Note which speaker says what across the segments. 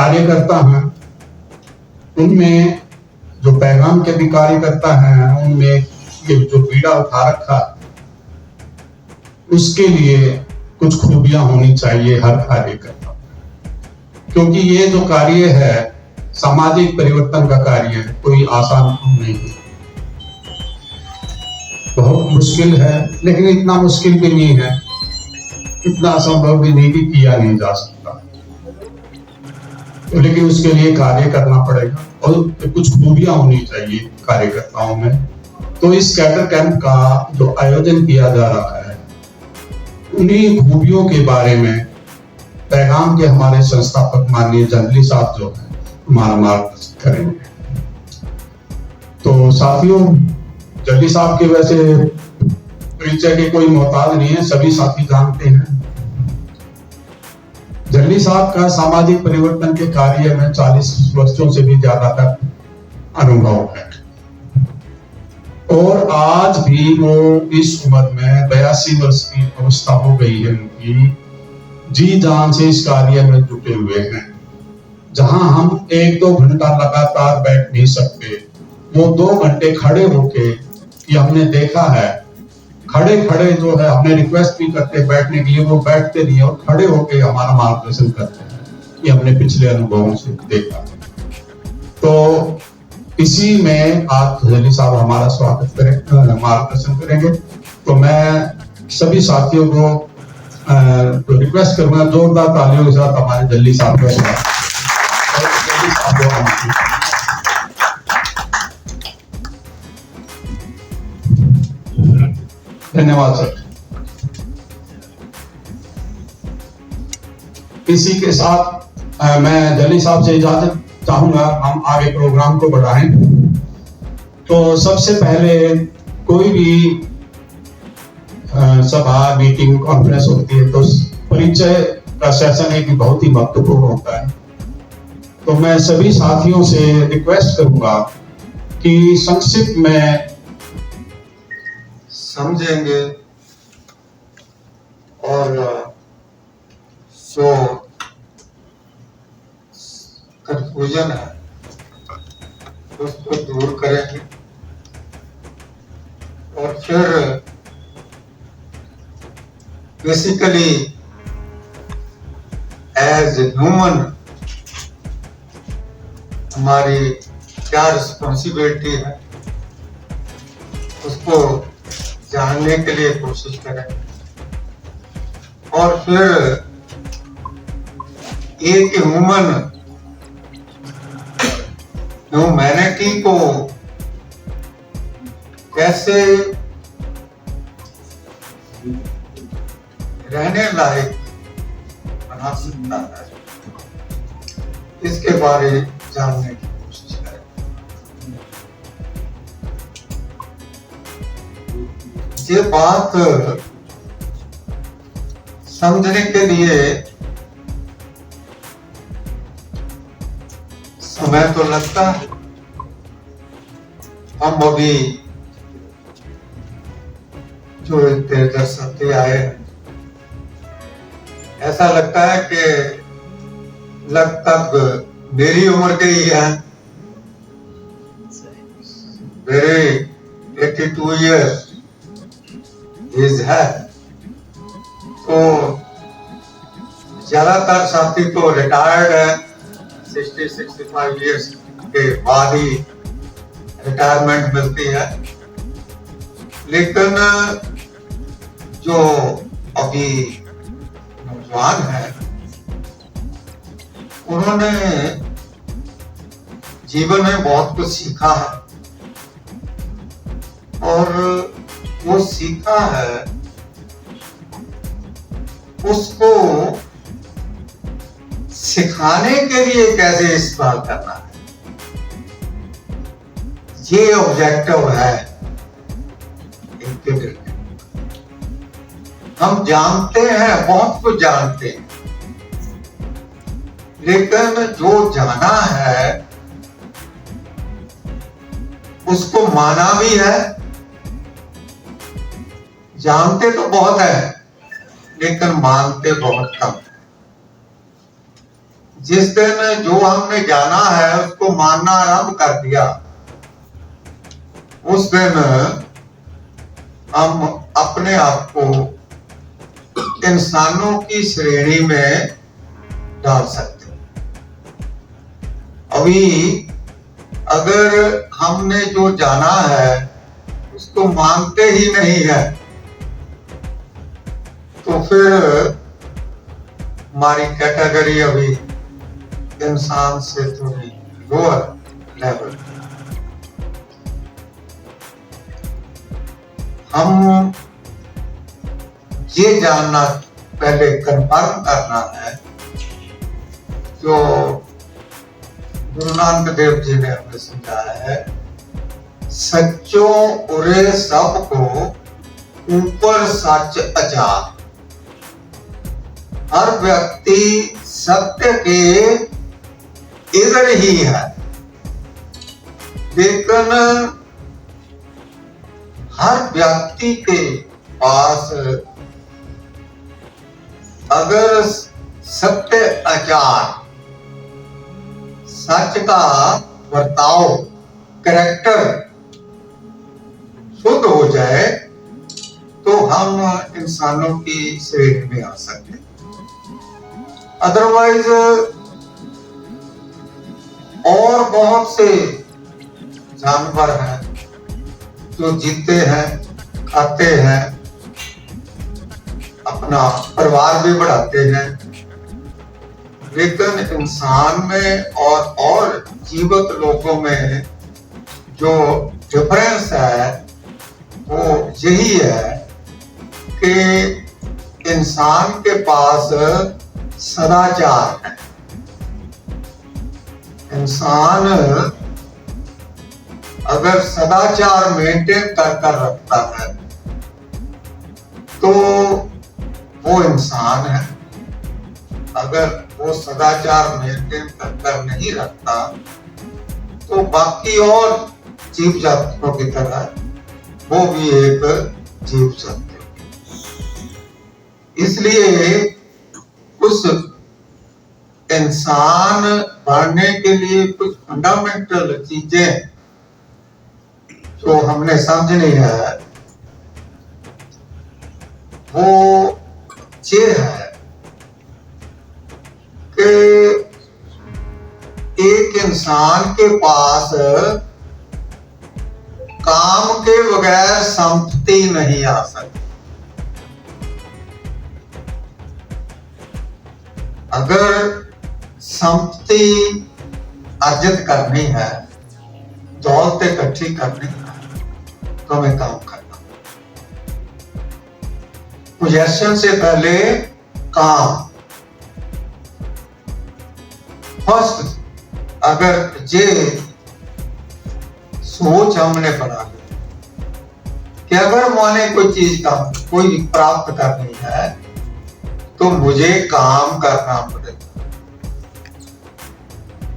Speaker 1: कार्यकर्ता हैं उनमें जो पैगाम के भी कार्यकर्ता हैं उनमें ये जो बीड़ा उठा रखा उसके लिए कुछ खूबियां होनी चाहिए हर कार्यकर्ता, क्योंकि ये जो कार्य है सामाजिक परिवर्तन का कार्य है, कोई आसान नहीं है, बहुत मुश्किल है, लेकिन इतना मुश्किल भी नहीं है, इतना असंभव भी नहीं कि किया नहीं जा सकता। तो लेकिन उसके लिए कार्य करना पड़ेगा और कुछ खूबियां होनी चाहिए कार्यकर्ताओं में। तो इस कैडर कैंप का जो आयोजन किया जा रहा है उन्हीं खूबियों के बारे में पैगाम के हमारे संस्थापक माननीय जंगली साहब जो है हमारा मार्गदर्शन करेंगे। तो साथियों, जंगली साहब के वैसे परिचय के कोई मोहताज नहीं है, सभी साथी जानते हैं। जंगली साहब का सामाजिक परिवर्तन के कार्य में 40 वर्षों से भी ज्यादा का अनुभव है और आज भी वो इस उम्र में 82 वर्ष की अवस्था हो गई है उनकी, जी जान से इस कार्य में जुटे हुए हैं। जहां हम 1-2 घंटा लगातार बैठ नहीं सकते, वो 2 घंटे खड़े होके, ये हमने देखा है, खड़े खड़े जो है हमने रिक्वेस्ट भी करते बैठने के लिए, वो बैठते नहीं और खड़े होके हमारा मार्गदर्शन करते हैं, ये हमने पिछले अनुभवों से देखा। तो इसी में आज जंगली साहब हमारा स्वागत करें, मार्गदर्शन करेंगे। तो मैं सभी साथियों को तो रिक्वेस्ट करूंगा जोरदार तालियों के साथ हमारे जंगली साहब को धन्यवाद सर। इसी के साथ मैं जंगली साहब से इजाजत चाहूंगा, हम आगे प्रोग्राम को बढ़ाएं। तो सबसे पहले कोई भी सभा, मीटिंग, कॉन्फ्रेंस होती है तो परिचय का सेशन एक बहुत ही महत्वपूर्ण होता है। तो मैं सभी साथियों से रिक्वेस्ट करूंगा कि संक्षिप्त में
Speaker 2: समझेंगे और जो कंफ्यूजन है उसको दूर करेंगे और फिर बेसिकली एज ह्यूमन हमारी क्या रिस्पॉन्सिबिलिटी है उसको जानने के लिए कोशिश करें और फिर एक ह्यूमैनिटी को कैसे रहने लायक बना सकता है इसके बारे में जानने की कोशिश करें। ये बात समझने के लिए समय तो लगता है। हम अभी जो दर्शन से आए हैं, ऐसा लगता है कि लगभग मेरी उम्र के ही है, मेरे 82 ईयर्स एज है। तो ज्यादातर साथी तो रिटायर्ड है, 60-65 ईयर्स के बाद ही रिटायरमेंट मिलती है, लेकिन जो अभी नौजवान है उन्होंने जीवन में बहुत कुछ सीखा है और वो सीखा है उसको सिखाने के लिए कैसे इस्तेमाल करना है, ये ऑब्जेक्टिव है। हम जानते हैं, बहुत कुछ जानते हैं, लेकिन जो जाना है उसको माना भी है। जानते तो बहुत है लेकिन मानते बहुत कम। जिस दिन जो हमने जाना है उसको मानना आरंभ कर दिया, उस दिन हम अपने आप को इंसानों की श्रेणी में डाल सकते हैं। अभी अगर हमने जो जाना है उसको मानते ही नहीं है, तो फिर हमारी कैटेगरी अभी इंसान से थोड़ी लोअर लेवल। हम ये जानना पहले कंफर्म करना है, जो गुरु नानक देव जी ने हमें समझाया है, सच्चो उरे सब को ऊपर सच अचार। हर व्यक्ति सत्य के इधर ही है, लेकिन हर व्यक्ति के पास अगर सत्य आचार, सच का बर्ताव, कैरेक्टर शुद्ध हो जाए तो हम इंसानों की श्रेणी में आ सकते हैं। अदरवाइज और बहुत से जानवर हैं जो जीते हैं, खाते हैं, अपना परिवार भी बढ़ाते हैं, लेकिन इंसान में और जीवित लोगों में जो डिफरेंस है वो यही है कि इंसान के पास सदाचार है। इंसान अगर सदाचार मेंटेन कर रखता है तो वो इंसान है। अगर वो सदाचार मेंटेन कर नहीं रखता तो बाकी और जीव जंतुओं की तरह वो भी एक जीव जंतु। इसलिए उस इंसान बनने के लिए कुछ फंडामेंटल चीजें जो हमने समझनी है वो ये है कि एक इंसान के पास काम के बगैर संपत्ति नहीं आ सकती। अगर संपत्ति अर्जित करनी है, दौलत इकट्ठी करनी है, तो हमें काम करना। पोजेशन से पहले काम। फर्स्ट अगर ये सोच हमने बना ली कि अगर मैंने कोई चीज का कोई प्राप्त करनी है तो मुझे काम करना पड़ेगा।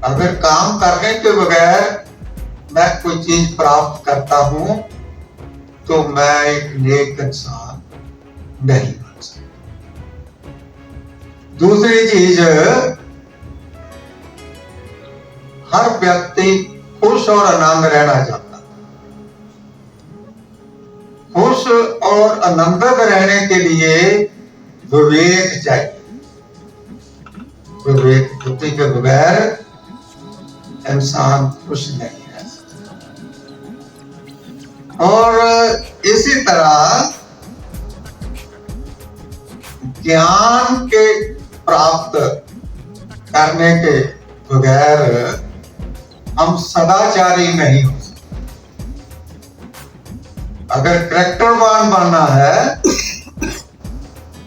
Speaker 2: अगर काम करने के बगैर मैं कोई चीज प्राप्त करता हूं तो मैं एक नेक इंसान नहीं बन सकता। दूसरी चीज, हर व्यक्ति खुश और आनंद रहना चाहता है। खुश और आनंदित रहने के लिए विवेक चाहिए। विवेक बुद्धि के बगैर इंसान खुश नहीं रह सकता। और इसी तरह ज्ञान के प्राप्त करने के बगैर हम सदाचारी नहीं हो सकते। अगर कैरेक्टरवान बनना है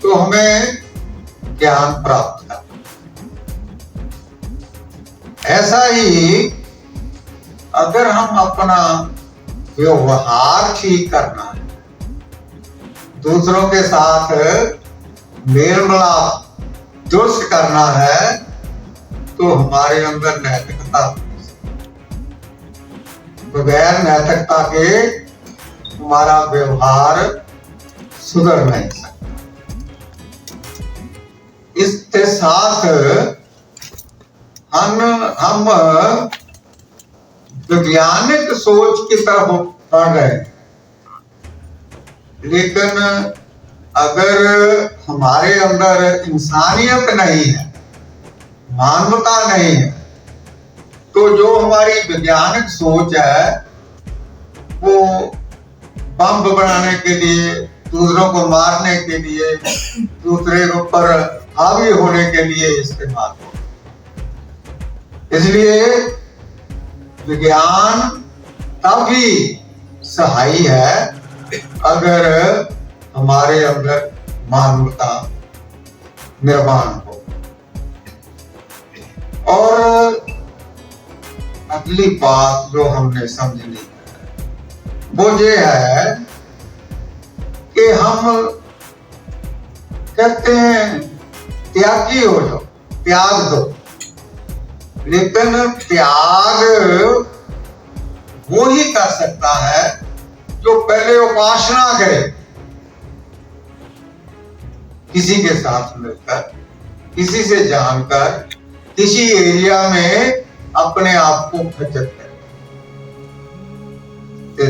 Speaker 2: तो हमें ज्ञान प्राप्त करना। ऐसा ही अगर हम अपना व्यवहार ठीक करना है, दूसरों के साथ मेल मिलाप दुरुस्त करना है, तो हमारे अंदर नैतिकता। बगैर नैतिकता के हमारा व्यवहार सुधर नहीं सकता। इसके साथ हम वैज्ञानिक सोच की तरफ बढ़ गए, लेकिन अगर हमारे अंदर इंसानियत नहीं है, मानवता नहीं है, तो जो हमारी वैज्ञानिक सोच है वो बम बनाने के लिए, दूसरों को मारने के लिए, दूसरे के ऊपर हावी होने के लिए इस्तेमाल हो। इसलिए विज्ञान तभी सहायी है अगर हमारे अंदर मानवता निर्माण हो। और अगली बात जो हमने समझनी है वो ये है कि हम कहते हैं त्यागी हो जाओ, त्याग दो, लेकिन त्याग वो ही कर सकता है जो पहले उपासना करे, किसी के साथ मिलकर, किसी से जानकर, किसी एरिया में अपने आप को खचत करे।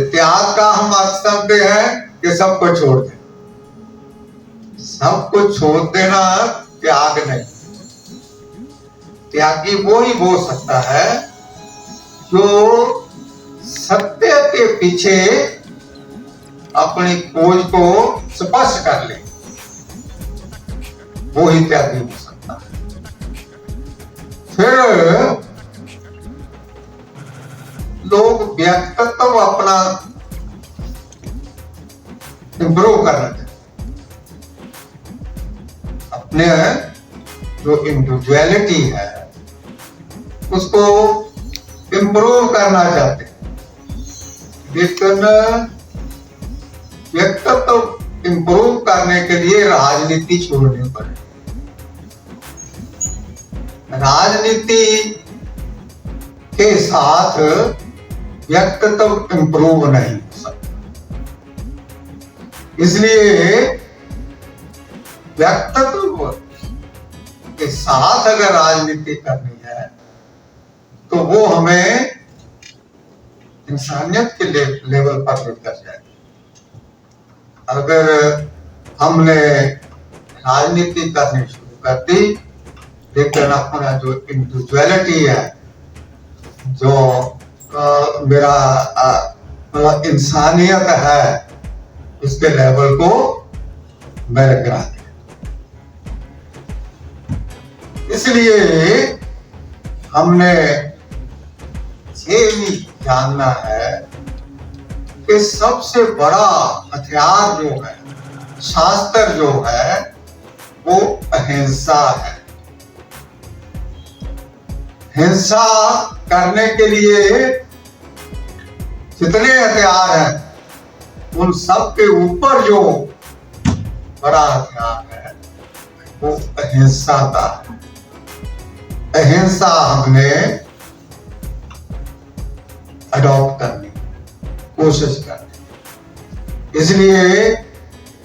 Speaker 2: त्याग का हम अर्थ समझते हैं कि सबको छोड़ दे, सबको छोड़ देना त्याग नहीं। त्यागी वो ही हो सकता है जो सत्य के पीछे अपनी खोज को स्पष्ट कर ले, वो ही त्यागी हो सकता है। फिर लोग व्यक्तित्व अपना इंप्रूव करना चाहते, अपने जो इंडिविजुअलिटी है उसको इंप्रूव करना चाहते हैं, लेकिन व्यक्तित्व इंप्रूव करने के लिए राजनीति छोड़नी पड़े। राजनीति के साथ व्यक्तित्व इंप्रूव नहीं हो सकता। इसलिए व्यक्तित्व के साथ अगर राजनीति करनी है तो वो हमें इंसानियत के लेवल पर लेकर जाए। अगर हमने राजनीति करनी शुरू कर दी, लेकिन अपना जो इंडिविजुअलिटी है, जो मेरा इंसानियत है, उसके लेवल को मैंने गिरा दिया। इसलिए हमने ये भी जानना है कि सबसे बड़ा हथियार जो है, शास्त्र जो है, वो अहिंसा है। हिंसा करने के लिए जितने हथियार हैं, उन सब के ऊपर जो बड़ा हथियार है वो अहिंसा का है। अहिंसा हमने अडॉप्ट करने की कोशिश करनी। इसलिए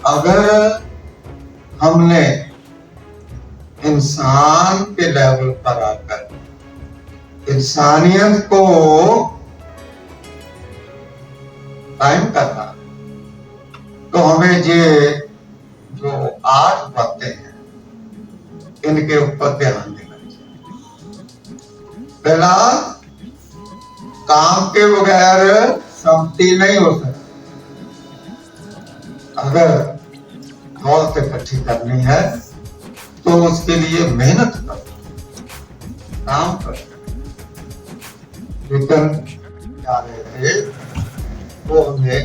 Speaker 2: अगर हमने इंसान के लेवल पर आकर इंसानियत को कायम करना, तो हमें ये जो 8 बातें हैं इनके ऊपर ध्यान देना चाहिए। पहला, काम के बगैर संपत्ति नहीं हो सकती। अगर दौलत इकट्ठी करनी है तो उसके लिए मेहनत करो, काम करो। लेकिन क्या रहे थे, वो हमें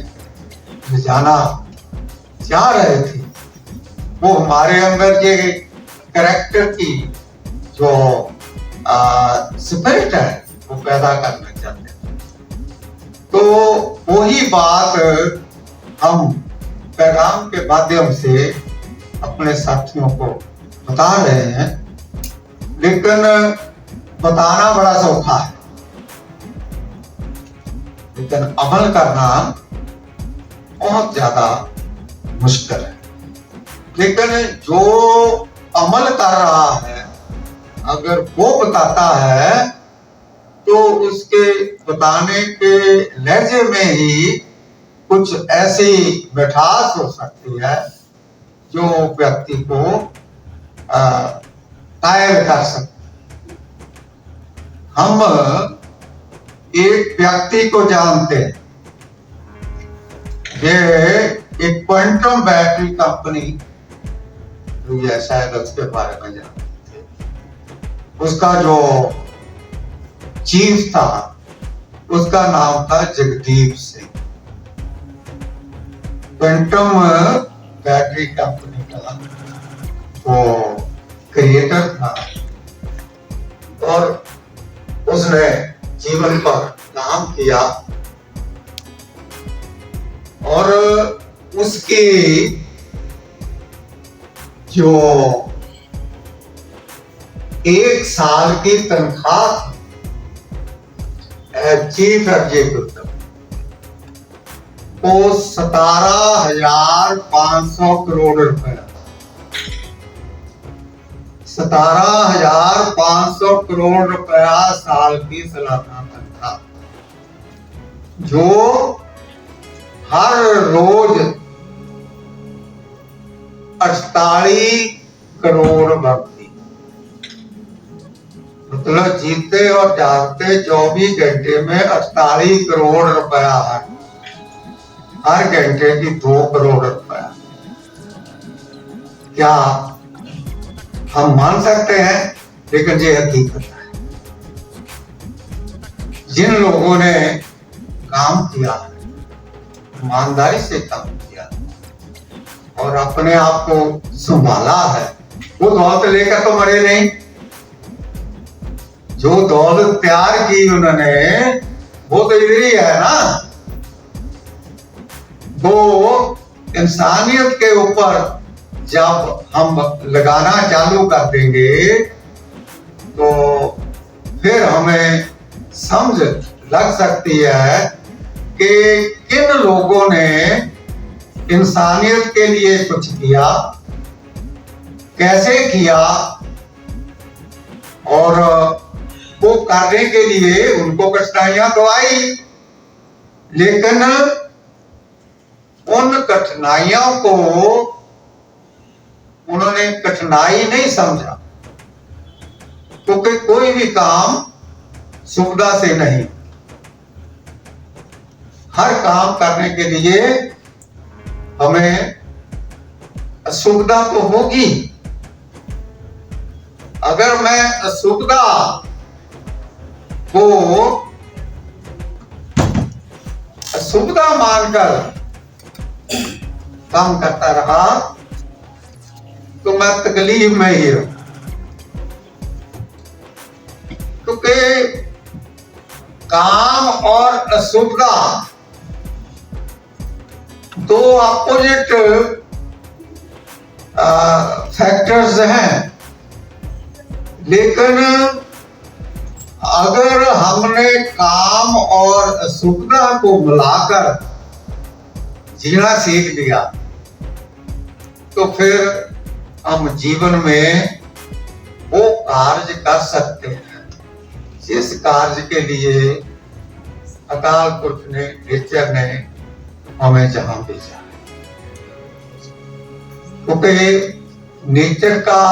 Speaker 2: ले जाना चाह रहे थे, वो हमारे अंदर ये कैरेक्टर की जो स्पिरिट है वो पैदा करना चाहते हैं। तो वही बात हम पैगाम के माध्यम से अपने साथियों को बता रहे हैं, लेकिन बताना बड़ा सौखा है, लेकिन अमल करना बहुत ज्यादा मुश्किल है। लेकिन जो अमल कर रहा है, अगर वो बताता है तो उसके बताने के लहजे में ही कुछ ऐसी मिठास हो सकती है जो व्यक्ति को कायल कर सकती। हम एक व्यक्ति को जानते हैं, ये एक क्वांटम बैटरी कंपनी हुई है, शायद उसके बारे में जानते थे। उसका जो चीफ था उसका नाम था Jagdeep Singh. Quantum battery company का वो क्रिएटर था और उसने जीवन पर काम किया और उसकी जो 1 साल की तनख्वाह थी चीफ एग्जीक्यूटिव, वो 17,500 करोड़ रुपए, 17,500 करोड़ रुपया साल की सालाना तनख्वाह, जो हर रोज 48 करोड़ बनती, मतलब जीते और जागते 24 घंटे में 48 करोड़ रुपया, हर घंटे की 2 करोड़ रुपया। क्या हम मान सकते हैं? लेकिन ये हकीकत है। जिन लोगों ने काम किया, ईमानदारी से काम किया और अपने आप को संभाला है, वो दौलत लेकर तो मरे नहीं। जो दौलत तैयार की उन्होंने वो तो इधर ही है ना। तो इंसानियत के ऊपर जब हम लगाना चालू कर देंगे तो फिर हमें समझ लग सकती है कि किन लोगों ने इंसानियत के लिए कुछ किया, कैसे किया, और वो करने के लिए उनको कठिनाइयां तो आई, लेकिन उन कठिनाइयों को उन्होंने कठिनाई नहीं समझा, क्योंकि कोई भी काम सुविधा से नहीं। हर काम करने के लिए हमें सुविधा तो होगी। अगर मैं सुविधा को सुविधा मानकर काम करता रहा तो मैं तकलीफ में ही हूं, क्योंकि काम और असुविधा दो अपोजिट फैक्टर्स हैं। लेकिन अगर हमने काम और असुविधा को मिलाकर जीना सीख लिया तो फिर हम जीवन में वो कार्य कर सकते हैं जिस कार्य के लिए अकाल पुरख ने, नेचर ने हमें जहां भेजा है। क्योंकि नेचर का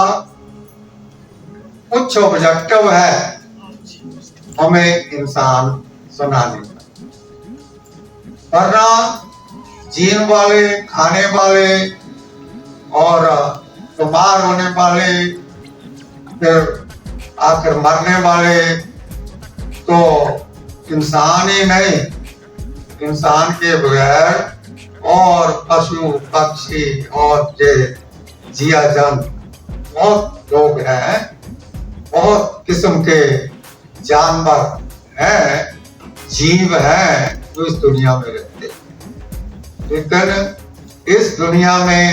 Speaker 2: कुछ ऑब्जेक्टिव है हमें इंसान बनाने का, वरना जीने वाले, खाने वाले और बीमार होने वाले, फिर आकर मरने वाले तो इंसान ही नहीं, इंसान के बगैर और पशु पक्षी और जिया जंत बहुत लोग हैं, बहुत किस्म के जानवर हैं, जीव हैं जो इस दुनिया में रहते हैं। लेकिन इस दुनिया में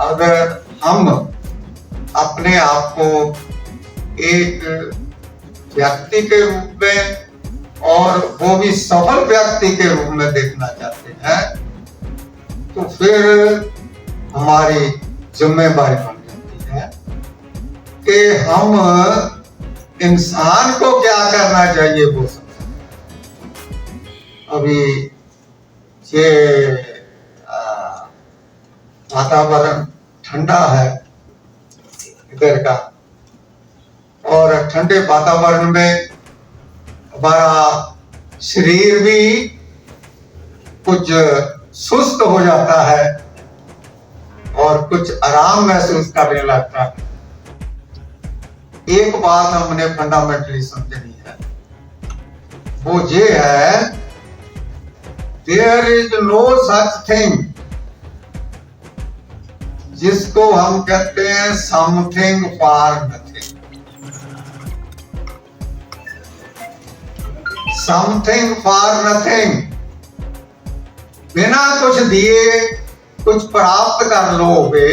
Speaker 2: अगर हम अपने आप को एक व्यक्ति के रूप में और वो भी सफल व्यक्ति के रूप में देखना चाहते हैं तो फिर हमारी जिम्मेदारी बन जाती है कि हम इंसान को क्या करना चाहिए वो समझ। अभी ये वातावरण ठंडा है इधर का, और ठंडे वातावरण में हमारा शरीर भी कुछ सुस्त हो जाता है और कुछ आराम महसूस करने लगता है। एक बात हमने फंडामेंटली समझनी है, वो ये है, there is no such thing जिसको हम कहते हैं something for nothing. Something for nothing, बिना कुछ दिए कुछ प्राप्त कर लोगे,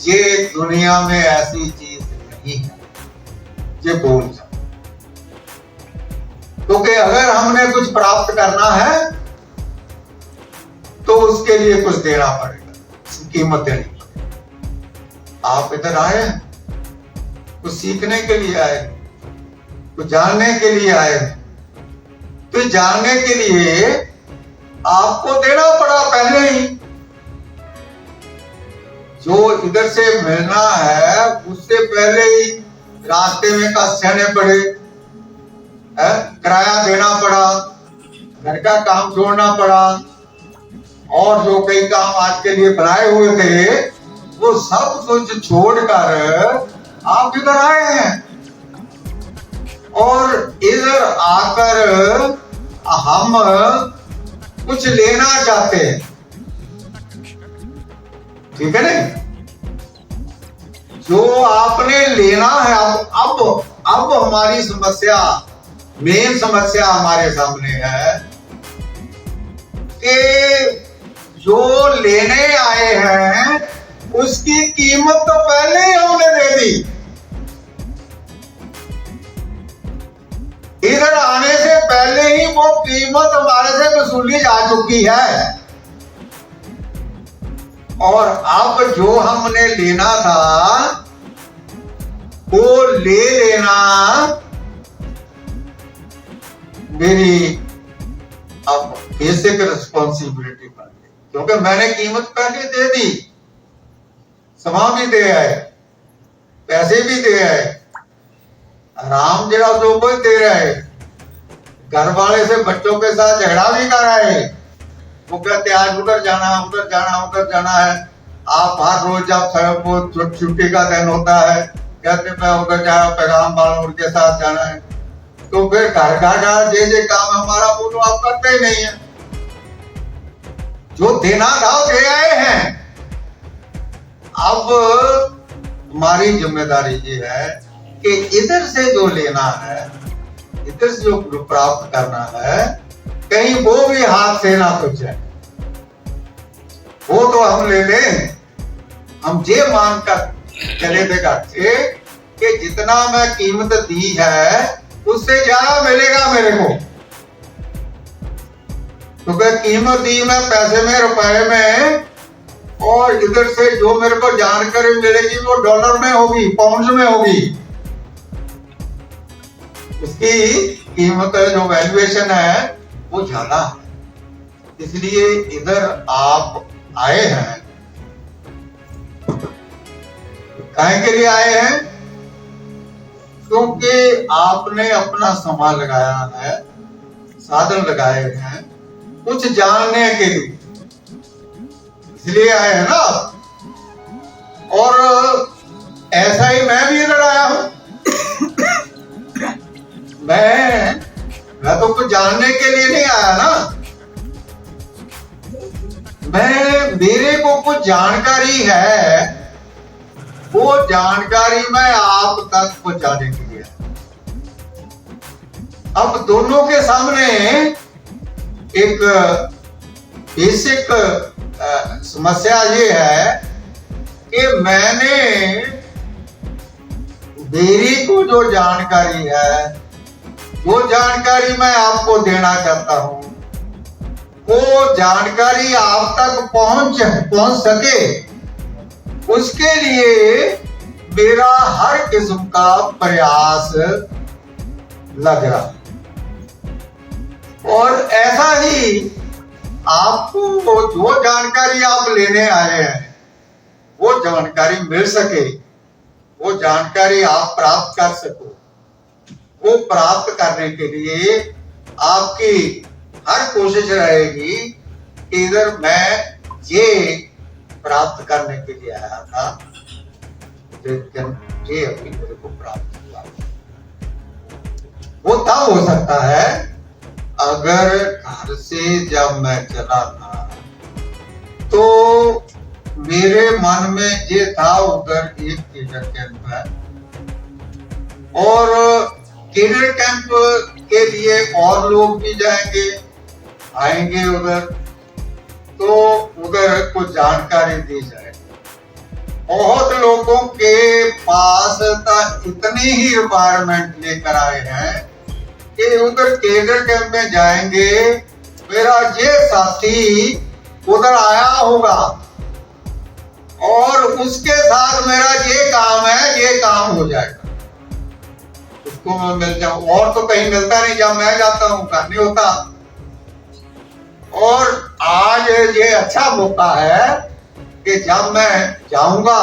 Speaker 2: ये दुनिया में ऐसी चीज नहीं है ये बोल सकते। क्योंकि अगर हमने कुछ प्राप्त करना है तो उसके लिए कुछ देना पड़ेगा, कीमत देनी पड़ेगी। आप इधर आए कुछ सीखने के लिए आए, कुछ जानने के लिए आए, तो जानने के लिए आपको देना पड़ा पहले ही। जो इधर से मिलना है उससे पहले ही रास्ते में कष्ट सहने पड़े, किराया देना पड़ा, घर का काम छोड़ना पड़ा, और जो कई काम आज के लिए बनाए हुए थे वो सब कुछ छोड़कर आप इधर आए हैं। और इधर आकर हम कुछ लेना चाहते हैं, ठीक है नहीं? जो आपने लेना है, अब हमारी समस्या, मेन समस्या हमारे सामने है कि जो लेने आए हैं उसकी कीमत तो पहले ही हमने दे दी। इधर आने से पहले ही वो कीमत हमारे से वसूली जा चुकी है, और अब जो हमने लेना था वो ले लेना मेरी अब बेसिक रिस्पॉन्सिबिलिटी बन गई, क्योंकि मैंने कीमत पहले दे दी। समय भी दे आए, पैसे भी दे आए, आराम जरा जो कोई दे रहे, घर वाले से बच्चों के साथ झगड़ा भी कर रहे। वो कहते आज उधर जाना, उधर जाना, उधर जाना है। आप हर रोज जब छुट्टी का दिन होता है कहते मैं उधर जा, पैगाम वालों के साथ जाना है। तो फिर घर घर जे काम हमारा वो तो आप करते ही नहीं है। जो देना था दे आए हैं। अब हमारी जिम्मेदारी ये है कि इधर से जो लेना है, इधर से जो प्राप्त करना है, कहीं वो भी हाथ से ना कुछ जाए। वो तो हम ले लें, हम ये मानकर चले देगा कि जितना मैं कीमत दी है उससे ज्यादा मिलेगा मेरे को, क्योंकि कीमत दी मैं पैसे में, रुपए में, और इधर से जो मेरे को जानकारी मिलेगी वो डॉलर में होगी, पाउंड में होगी। उसकी कीमत जो वैल्यूएशन है वो ज्यादा है। इसलिए इधर आप आए हैं, काहे के लिए आए हैं? क्योंकि आपने अपना समय लगाया है, साधन लगाए हैं कुछ जानने के लिए, इसलिए आए हैं ना। और ऐसा ही मैं भी इधर आया हूं। मैं तो कुछ जानने के लिए नहीं आया ना, मेरे को कुछ जानकारी है, वो जानकारी मैं आप तक पहुंचाने के लिए। अब दोनों के सामने एक बेसिक समस्या ये है कि मेरी को जो जानकारी है, वो जानकारी मैं आपको देना चाहता हूं। वो जानकारी आप तक पहुंच सके, उसके लिए मेरा हर किस्म का प्रयास लग रहा, और ऐसा ही आपको जो जानकारी आप लेने आए हैं वो जानकारी मिल सके, वो जानकारी आप प्राप्त कर सको, वो प्राप्त करने के लिए आपकी हर कोशिश रहेगी कि इधर मैं ये प्राप्त करने के लिए आया था, लेकिन ये अभी मेरे को प्राप्त हुआ। वो तब हो सकता है अगर घर से जब मैं चला था तो मेरे मन में ये था उधर एक केडर कैंप है, और केडर कैंप के लिए और लोग भी जाएंगे आएंगे उधर, तो उधर कुछ जानकारी दी जाए। बहुत लोगों के पास इतनी ही रिक्वायरमेंट लेकर आए हैं कि उधर केडर कैंप में जाएंगे, मेरा ये साथी उधर आया होगा और उसके साथ मेरा ये काम है, ये काम हो जाएगा, उसको मैं मिल जाऊं। और तो कहीं मिलता नहीं, जब मैं जाता हूं करने होता। और आज ये अच्छा मौका है कि जब मैं जाऊंगा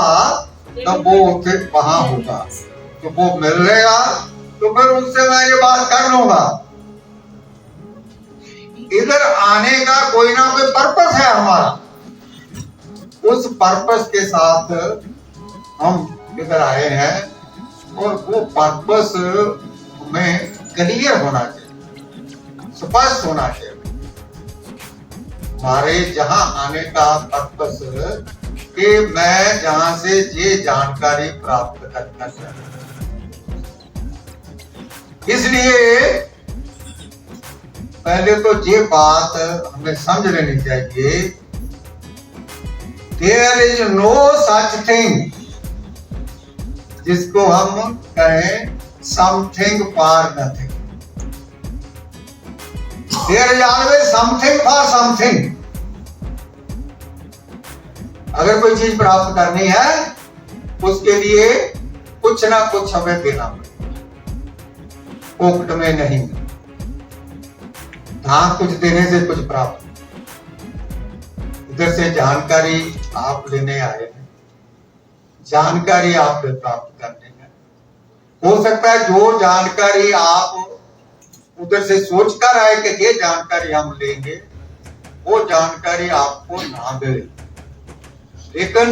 Speaker 2: तब वो फिर वहां होगा, तो वो मिलेगा, तो फिर उससे मैं ये बात कर लूंगा। इधर आने का कोई ना कोई पर्पस है हमारा, उस पर्पस के साथ हम इधर आए हैं, और वो पर्पस हमें क्लियर होना चाहिए, स्पष्ट होना चाहिए। हमारे जहां आने का पर्पस कि मैं जहां से ये जानकारी प्राप्त करना चाहता हूं, इसलिए पहले तो ये बात हमें समझ लेनी चाहिए, there is no such thing, जिसको हम कहें something for nothing, there is always something for something. अगर कोई चीज प्राप्त करनी है उसके लिए कुछ ना कुछ हमें देना पड़ेगा, पोपट में नहीं, हाँ कुछ देने से कुछ प्राप्त। इधर से जानकारी आप लेने आए हैं, जानकारी आपने प्राप्त करनी है। हो सकता है जो जानकारी आप उधर से सोच कर आए कि ये जानकारी हम लेंगे, वो जानकारी आपको ना मिले, लेकिन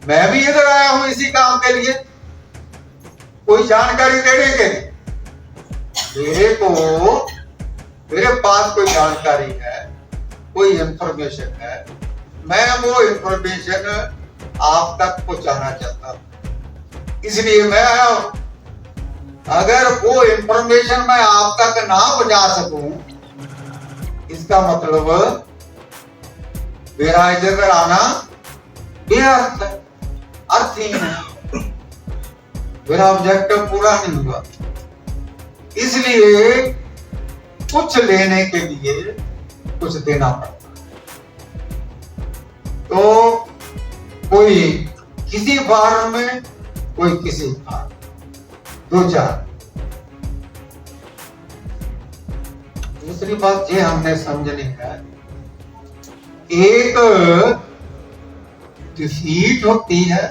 Speaker 2: मैं भी इधर आया हूं इसी काम के लिए, कोई जानकारी देने के मेरे पास कोई जानकारी है, कोई इंफॉर्मेशन है, मैं वो इंफॉर्मेशन आप तक पहुंचाना चाहता हूं, इसलिए मैं आया हूं। अगर वो इंफॉर्मेशन मैं आप तक ना पहुंचा सकूं, इसका मतलब मेरा इधर आना बेअर्थ है, अर्थहीन है, मेरा ऑब्जेक्टिव पूरा नहीं हुआ। इसलिए कुछ लेने के लिए कुछ देना पड़ता है। तो कोई किसी फॉर्म में, कोई किसी फॉर्म, दो चार। दूसरी बात ये हमने समझनी है, एक डिफीट होती है,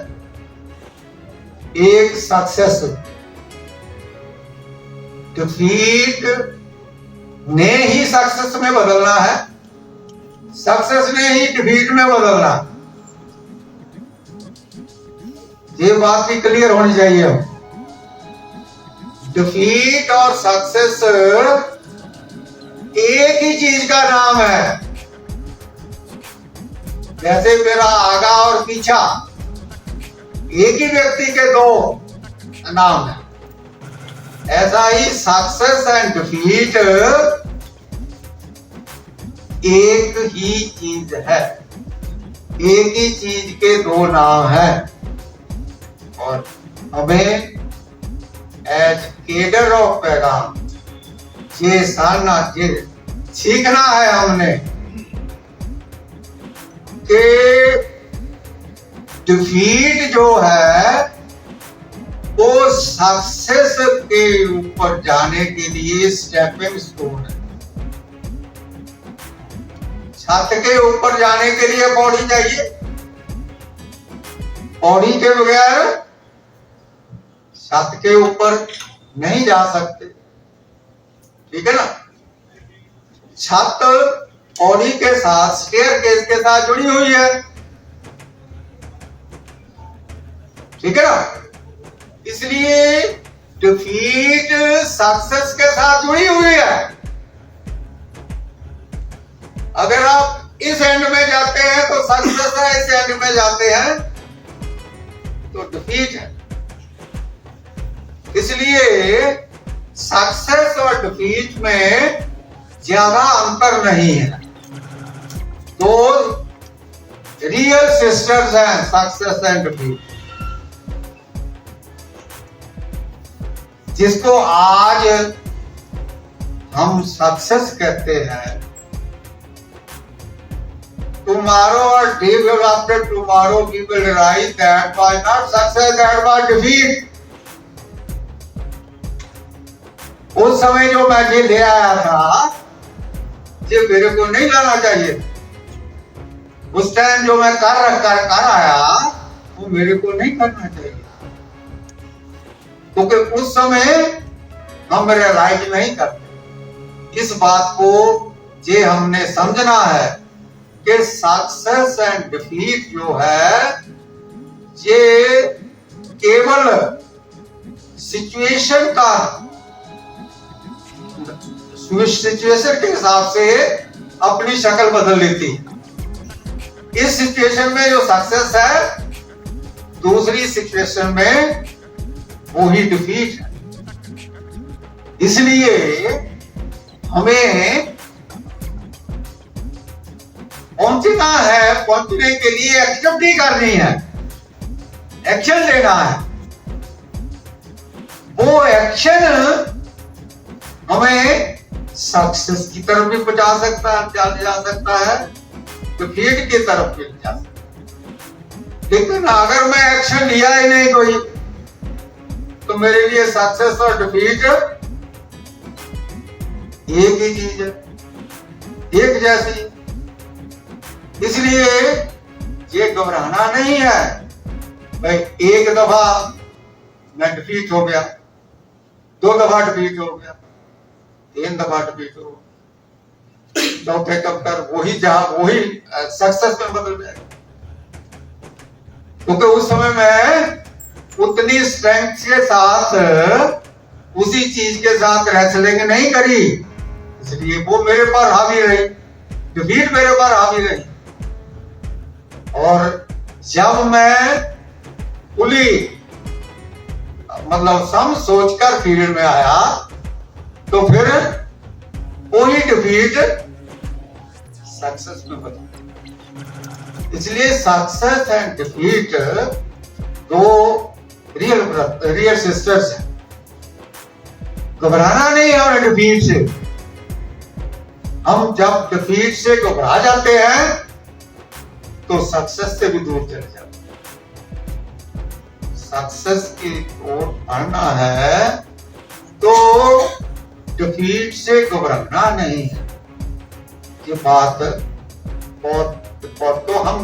Speaker 2: एक सक्सेस होती है। डिफीट ने ही सक्सेस में बदलना है, सक्सेस ने ही डिफीट में बदलना। ये बात भी क्लियर होनी चाहिए। डिफीट और सक्सेस एक ही चीज का नाम है। जैसे मेरा आगा और पीछा एक ही व्यक्ति के दो नाम है, ऐसा ही सक्सेस एंड डिफीट एक ही चीज है, एक ही चीज के दो नाम है। और हमें एज केडर ऑफ पैगाम ये सारना, ये सीखना है हमने कि डिफीट जो है वो सक्सेस के ऊपर जाने के लिए स्टेपिंग स्टोन है। छत के ऊपर जाने के लिए पौड़ी चाहिए, पौड़ी के बगैर छत के ऊपर नहीं जा सकते, ठीक है ना। छत पौड़ी के साथ, स्टेयरकेस के साथ जुड़ी हुई है, ठीक है ना। इसलिए डिफीट सक्सेस के साथ जुड़ी हुई है। अगर आप इस एंड में जाते हैं तो सक्सेस है, इस एंड में जाते हैं तो डिफीट है। इसलिए सक्सेस और डिफीट में ज्यादा अंतर नहीं है। दो रियल सिस्टर्स हैं, सक्सेस एंड डिफीट। जिसको आज हम सक्सेस कहते हैं, tomorrow or day will after tomorrow we will realize that was not success, that was defeat. उस समय जो मैं ये ले आया था, ये मेरे को नहीं लाना चाहिए। उस टाइम जो मैं कर आया, वो मेरे को नहीं करना चाहिए, क्योंकि उस समय हम रियलाइज नहीं करते। इस बात को ये हमने समझना है कि सक्सेस एंड डिफीट जो है, ये केवल सिचुएशन के हिसाब से अपनी शक्ल बदल लेती है। इस सिचुएशन में जो सक्सेस है, दूसरी सिचुएशन में वो ही डिफीट है। इसलिए हमें पहुंचना है, पहुंचने के लिए एक्टिविटी करनी है, एक्शन लेना है। वो एक्शन हमें सक्सेस की तरफ भी पहुंचा सकता है, जा सकता है, डिफीट की तरफ भी जा सकता है। लेकिन अगर मैं एक्शन लिया ही नहीं कोई, तो मेरे लिए सक्सेस और डिफीट एक ही चीज है, एक जैसी। इसलिए ये घबराना नहीं है भाई। एक दफा मैं डिफीट हो गया, 2 दफा डिफीट हो गया, 3 दफा डिफीट हो, चौथे कब कर वही सक्सेस में बदल जाएगा। क्योंकि उस समय मैं उतनी स्ट्रेंथ के साथ उसी चीज के साथ रेसलिंग नहीं करी, इसलिए वो मेरे पर हावी रही, डिफीट मेरे पर हावी रही। और जब मैं खुली मतलब सम सोचकर फील्ड में आया, तो फिर वही डिफीट सक्सेस में बदल। इसलिए सक्सेस एंड डिफीट दो रियल सिस्टर्स हैं। घबराना नहीं है हमें डिफीट से। हम जब डिफीट से घबरा जाते हैं तो सक्सेस से भी दूर चले जाते हैं। सक्सेस की ओर बढ़ना है तो डिफीट से घबराना नहीं है। ये बात बहुत तो हम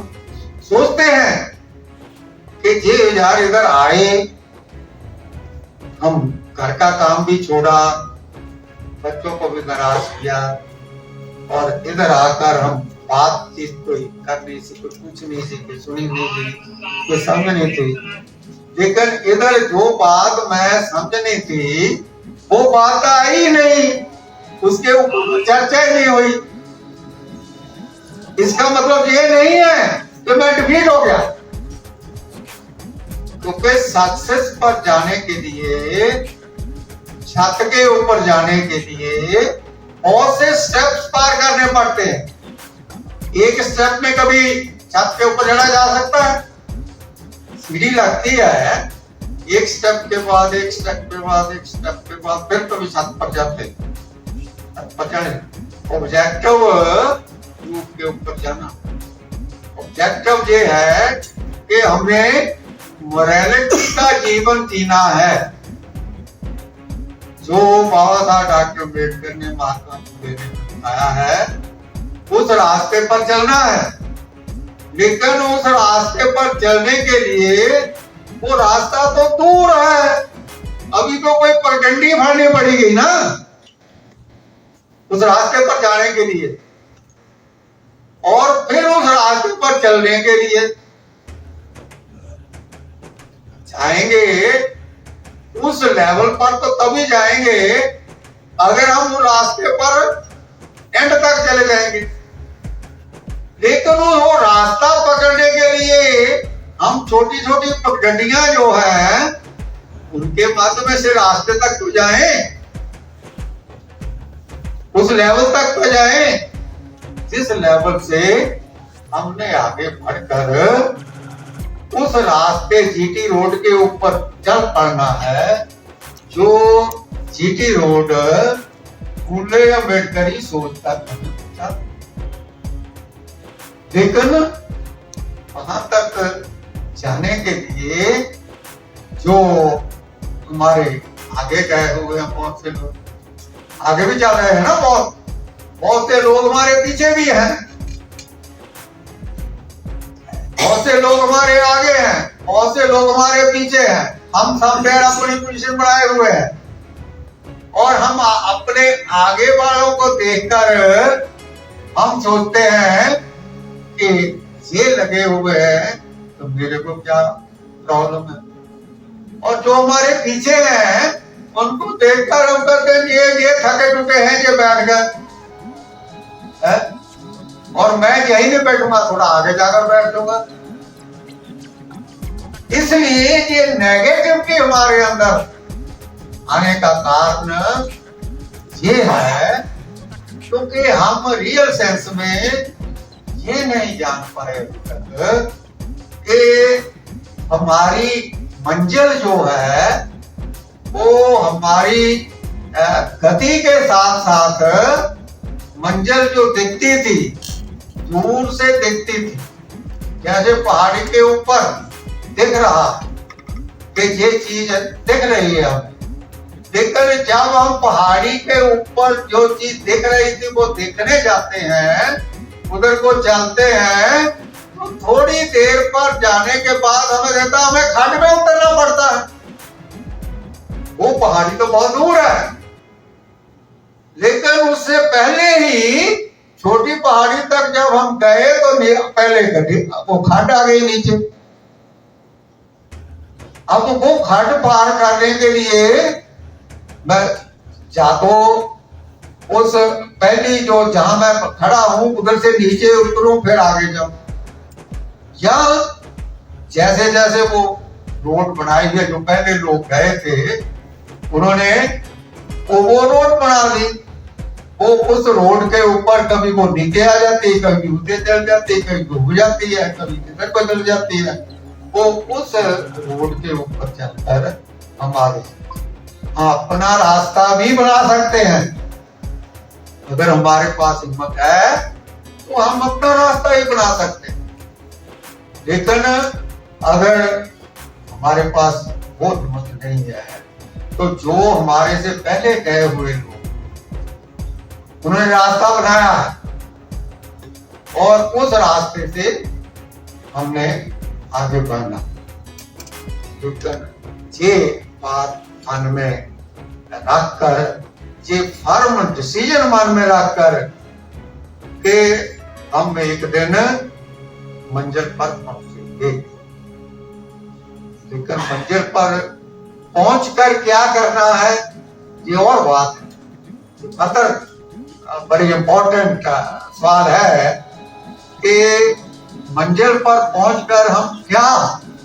Speaker 2: सोचते हैं कि ये यार इधर आए, हम घर का काम भी छोड़ा, बच्चों को भी नाराज किया, और इधर आकर हम बातचीत कोई कर नहीं सीखी, कोई पूछ नहीं सीखी, सुनी नहीं थी, कोई समझ नहीं थी। लेकिन इधर जो बात मैं समझनी थी वो बात आई नहीं, उसके ऊपर चर्चा ही नहीं हुई। इसका मतलब ये नहीं है कि मैं डिफीट हो गया। क्योंकि सक्सेस पर जाने के लिए, छत के ऊपर जाने के लिए बहुत से स्टेप्स पार करने पड़ते हैं। एक स्टेप में कभी छत के ऊपर चढ़ा जा सकता है, सीढ़ी लगती है, एक स्टेप के बाद एक स्टेप के बाद एक स्टेप के बाद फिर कभी छत पर जाते हैं। छत पर चढ़े ऑब्जेक्टिव रूप के ऊपर जाना। ऑब्जेक्टिव ये है कि हमें मोरालिटी का जीवन जीना है, जो बाबा साहब डॉक्टर अम्बेडकर ने, महात्मा फुले ने बताया है, उस रास्ते पर चलना है। लेकिन उस रास्ते पर चलने के लिए वो रास्ता तो दूर है, अभी तो कोई पगडंडी भरनी पड़ेगी ना उस रास्ते पर जाने के लिए, और फिर उस रास्ते पर चलने के लिए जाएंगे। उस लेवल पर तो तभी जाएंगे अगर हम उस रास्ते पर एंड तक चले जाएंगे। लेकिन वो रास्ता पकड़ने के लिए हम छोटी छोटी पगडंडियां जो है उनके माध्यम से रास्ते तक तो जाएं, उस लेवल तक तो जाएं जिस लेवल से हमने आगे बढ़कर उस रास्ते जीटी रोड के ऊपर चल पड़ना है, जो जीटी रोड फुले अम्बेडकरी सोच तक पहुंचा। लेकिन वहां तक जाने के लिए जो हमारे आगे गए हुए हैं, बहुत से लोग आगे भी चल रहे हैं ना, बहुत से लोग हमारे पीछे भी हैं, बहुत से लोग हमारे आगे हैं, बहुत से लोग हमारे पीछे हैं। हम सब अपनी पोजीशन बनाए हुए हैं और हम अपने आगे वालों को देखकर हम सोचते हैं कि ये लगे हुए हैं तो मेरे को क्या प्रॉब्लम है, और जो हमारे पीछे हैं उनको देखकर हम कहते हैं ये थके टूटे हैं, ये बैठ गए, और मैं यहीं में बैठूंगा, थोड़ा आगे जाकर बैठ जाऊंगा। इसलिए ये नेगेटिविटी हमारे अंदर आने का कारण ये है क्योंकि हम रियल सेंस में ये नहीं जान पाए कि हमारी मंजिल जो है वो हमारी गति के साथ साथ मंजिल जो दिखती थी, दूर से दिखती थी, जैसे पहाड़ी के ऊपर दिख रहा कि ये चीज दिख रही है हमें, लेकिन जब हम पहाड़ी के ऊपर जो चीज दिख रही थी वो देखने जाते हैं, उधर को चलते हैं, तो थोड़ी देर पर जाने के बाद हमें खड्ड में उतरना पड़ता है। वो पहाड़ी तो बहुत दूर है, लेकिन उससे पहले ही छोटी पहाड़ी तक जब हम गए तो पहले वो खड्ड आ गई नीचे। अब वो खड्ड पार करने के लिए मैं या तो उस पहली जो जहां मैं खड़ा हूं उधर से नीचे उतरूं फिर आगे जाऊं, या जैसे जैसे वो रोड बनाई है जो पहले लोग गए थे उन्होंने वो रोड बना दी, वो उस रोड के ऊपर कभी वो नीचे आ जाती है, कभी ऊपर चल जाती है, कभी डूब जाती है, कभी किधर बदल जाती है। वो उस रोड के ऊपर चलकर हमारे अपना रास्ता भी बना सकते हैं। अगर हमारे पास हिम्मत है तो हम अपना रास्ता ही बना सकते हैं, लेकिन अगर हमारे पास वो हिम्मत नहीं है तो जो हमारे से पहले गए हुए लोग उन्होंने रास्ता बनाया है और उस रास्ते से हमने आगे बढ़ना। ये बात मन में रखकर, ये फर्म डिसीजन मन में रखकर कि हम एक दिन मंजिल पर पहुंचेंगे, लेकिन मंजिल पर पहुंचकर क्या करना है ये और बात है। मतलब बड़ी इंपॉर्टेंट सवाल है कि मंजिल पर पहुंचकर हम क्या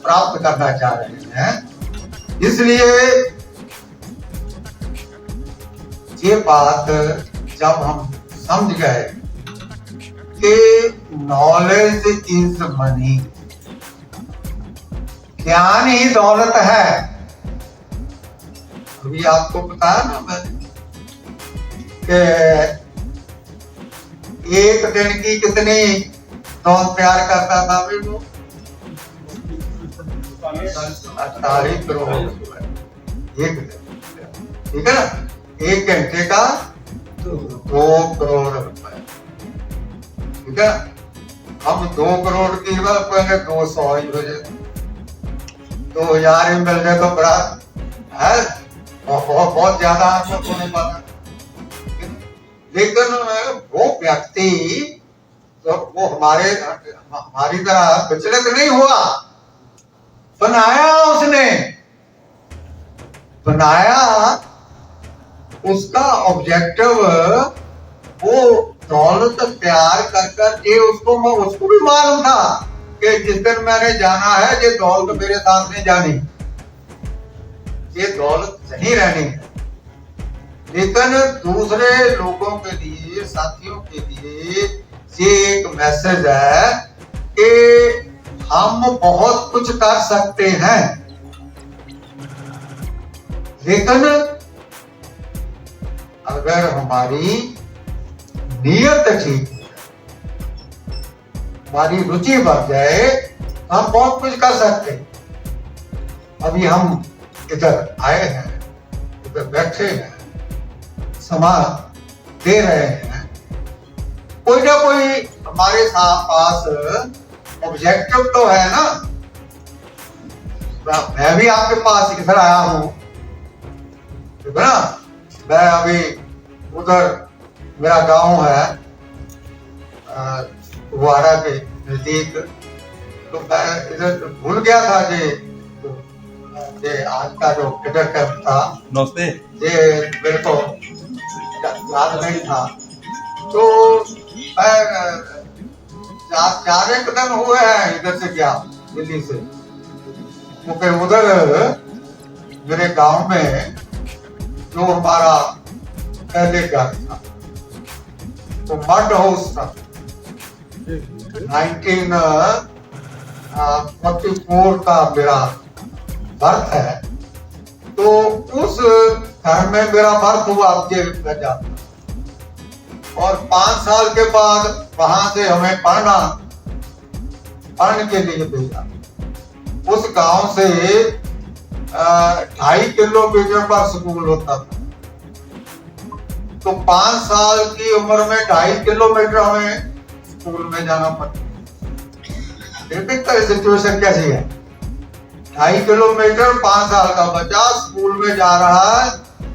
Speaker 2: प्राप्त करना चाह रहे हैं। इसलिए ये बात जब हम समझ गए कि नॉलेज इज मनी, ज्ञान ही दौलत है। अभी आपको बताया ना मैंने कि एक दिन की कितनी दौलत प्यार करता था भी वो, 48 करोड़ रुपए, ठीक है ना, 1 घंटे का 2 करोड़ रुपए, ठीक है। हम 2 करोड़ की बात पहले 200 ही हो जाए, 2000 ही मिल जाए तो बड़ा है, बहुत ज्यादा आपको तो नहीं पता। लेकिन वो व्यक्ति तो वो हमारी तरह विचलित नहीं हुआ, बनाया उसने, बनाया, उसका ऑब्जेक्टिव वो दौलत तैयार कर ये उसको भी मालूम था कि जिस दिन मैंने जाना है ये दौलत मेरे साथ नहीं जानी, ये दौलत नहीं रहनी है। लेकिन दूसरे लोगों के लिए, साथियों के लिए ये एक मैसेज है कि हम बहुत कुछ कर सकते हैं, लेकिन अगर हमारी नीयत ठीक है, हमारी रुचि बढ़ जाए, हम बहुत कुछ कर सकते हैं। अभी हम इधर आए हैं, इधर बैठे हैं, समा दे रहे हैं, कोई ना कोई हमारे साथ पास ऑब्जेक्टिव तो है ना। मैं भी आपके पास इधर आया हूं, ठीक है ना, मैं अभी उधर मेरा गांव है कुवाड़ा के नजदीक, तो मैं इधर भूल गया था ये आज का जो क्रिकेट कैंप था,
Speaker 3: नमस्ते,
Speaker 2: ये मेरे को याद नहीं था। तो मैं 4 कदम हुए हैं इधर से गया दिल्ली से, क्योंकि उधर मेरे गांव में जो हमारा पहले घर था तो मड हाउस था, 1944 का मेरा बर्थ है, तो उस घर में मेरा बर्थ हुआ वजह, और 5 साल के बाद वहां से हमें पढ़ने के लिए भेजा। उस गांव से 2.5 किलोमीटर पर स्कूल होता था, तो 5 साल की उम्र में 2.5 किलोमीटर हमें स्कूल में जाना पड़ता। सिचुएशन कैसी है, 2.5 किलोमीटर, 5 साल का बच्चा स्कूल में जा रहा है,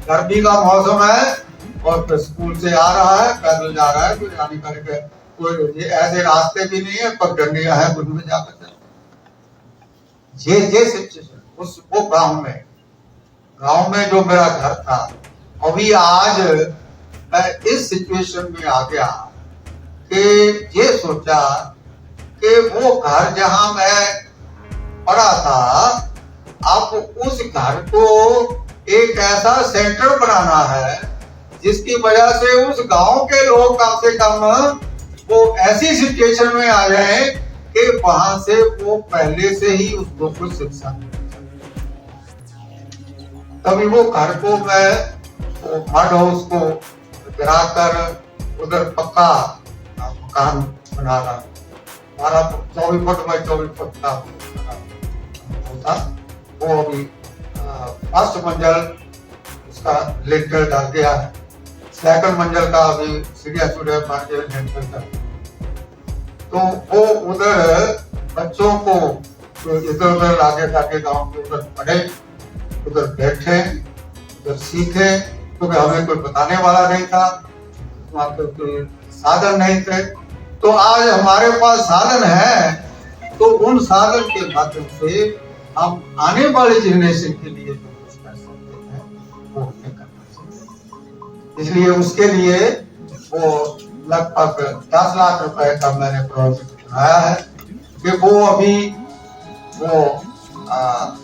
Speaker 2: गर्मी का मौसम है, और फिर स्कूल से आ रहा है, पैदल जा रहा है, फिर आने करके कोई ऐसे रास्ते भी नहीं है, पगडंडियां है, उनमें जाकर ये सिचुएशन उस वो गांव में जो मेरा घर था। अभी आज मैं इस सिचुएशन में आ गया कि ये सोचा कि वो घर जहां मैं पड़ा था, अब उस घर को एक ऐसा सेंटर बनाना है जिसकी वजह से उस गांव के लोग कम से कम वो ऐसी सिचुएशन में आ जाए कि वहां से वो पहले से ही उसको कुछ शिक्षा, तभी वो घर को मैं मड हाउस को गिराकर उधर पक्का मकान बना रहा। हमारा 24 फुट बाय 24 फुट का होता, वो अभी फर्स्ट मंजिल उसका लिंटर डाल गया है, सेकंड मंजिल का अभी सीढ़ियां बन गए। तो वो उधर बच्चों को इधर उधर आगे जाके गांव के उधर पढ़े, उधर बैठे, उधर सीखे, क्योंकि हमें कोई बताने वाला नहीं था, वहां पे कोई साधन नहीं थे। तो आज हमारे पास साधन है, तो उन साधन के माध्यम से हम आने वाले जनरेशन के लिए जो कुछ कर सकते हैं वो हमें करना चाहिए। इसलिए उसके लिए वो लगभग 10 लाख रुपए का मैंने प्रोजेक्ट बनाया है कि वो अभी वो